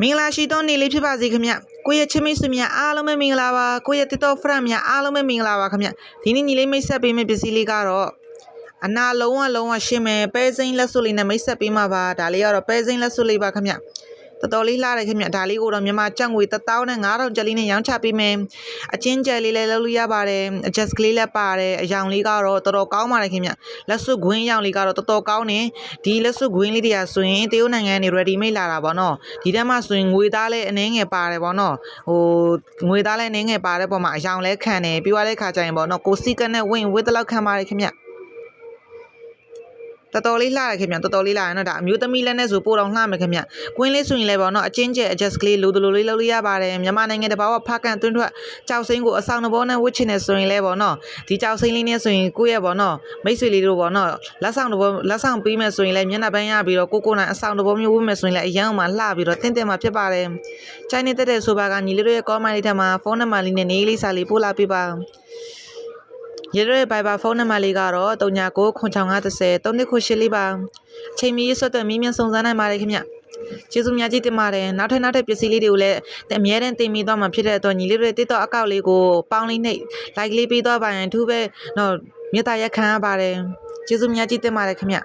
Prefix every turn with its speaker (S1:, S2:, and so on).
S1: မင်္ဂလာရှိသောနေ့လေးဖြစ်ပါစေခင်ဗျကိုရဲ့ချစ်မိတ်ဆွေများအားလုံးပဲမင်္ဂလာပါကိုရဲ့တစ်တော်ဖရန့်များအားလုံးပဲမင်္ဂလာပါခင်ဗျဒီနေ့ညီလေးမိတ်ဆက်ပေးမယ့်ပစ္စည်းလေးကတော့အနာလုံးဝရှင်းမယ်ပဲစိမ်းလက်စွပ်လေးနဲ့မိတ်ဆက်ပေးမှာပါဒါလေးကတော့ပဲစိမ်းလက်စွပ်လေးပါခင်ဗျတော်တော်လေးလှတယ်ခင်ဗျဒါလေးကိုတော့မြန်မာကျပ်ငွေ1,500ကျပ်လေးနဲ့ရောင်းချပေးမယ်အချင်းကျယ်လေးလည်းလုပ်လို့ရပါတယ်အချက်ကလေးလည်းပါတယ်အယောင်လေးကတော့တော်တော်ကောင်းပါတယ်ခင်ဗျလက်စွပ်ခွင်းရောင်လေးကတော့တော်တော်ကောင်းနေဒီလက်စွပ်ခွင်းလေးတွေကဆိုရင်တရုတ်နိုင်ငံကနေ ready made လာတာပေါ့နော်ဒီထဲမှာဆိုရင်ငွေသားလည်းအနှဲငယ်ပါတယ်ပေါ့နော်ငွေသားလည်းနှဲငယ်ပါတယ်ပေါ့မှာအယောင်လည်းခံတယ်ပြီးသွားတဲ့ခါကျရင်ပေါ့နော်ကိုစီကနဲ့ဝတ်တလောက်ခံပါတယ်ခင်ဗျတော်တော်လေးလှရခင်ဗျတော်တော်လေးလှရနော်ဒါအမျိုးသမီးလည်းနဲ့ဆိုပို့တော့လှမယ်ခင်ဗျကွင်းလေးဆိုရင်လည်းပေါ့နော်အချင်းကျယ် adjust ကလေးလိုလိုလေးလုပ်လို့ရပါတယ်မြန်မာနိုင်ငံတဘာဝဖားကန်တွင်းထွက်ကြောက်စိမ့်ကိုအဆောင်တဘောနဲ့ဝတ်ချင်နေဆိုရင်လည်းပေါ့နော်ဒီကြောက်စိမ့်လေးနဲ့ဆိုရင်ကိုယ့်ရဲ့ပေါ့နော်မိတ်ဆွေလေးတို့ပေါ့နော်လက်ဆောင်ပေးမယ်ဆိုရင်လည်းမျက်နှာပန်းရပြီးတော့ကိုနိုင်အဆောင်တဘောမျိုးဝတ်မယ်ဆိုရင်လည်းအရန်အောင်မှလှပြီးတော့တင့်မှာဖြစ်ပါတယ်ချိုင်းနေတဲ့ဆိုပါကညီလေးတို့ရဲ့ comment လေးထဲမှာဖုန်းနံပါတ်လေးနဲ့နေလေးစာလေးပို့လာပေးပါရတဲ့ Viber ဖုန်းနံပါတ်လေးကတော့3996503298လေးပါချိန်မီဆွတ်တဲ့မီးမြန်စုံစမ်းနိုင်ပါတယ်ခင်ဗျကျေးဇူးများကြီးတင်ပါတယ်နောက်ထပ်ပစ္စည်းလေးတွေကိုလည်းအများတန်းတင်မိသွားမှာဖြစ်တဲ့အတွက်ညီလေးတို့တစ်တော့အကောက်လေးကိုပေါင်းလေးနှိပ် like လေးပေးသွားပါရင်အထူးပဲတော့မြေတားရက်ခံရပါတယ်ကျေးဇူးများကြီးတင်ပါတယ်ခင်ဗျ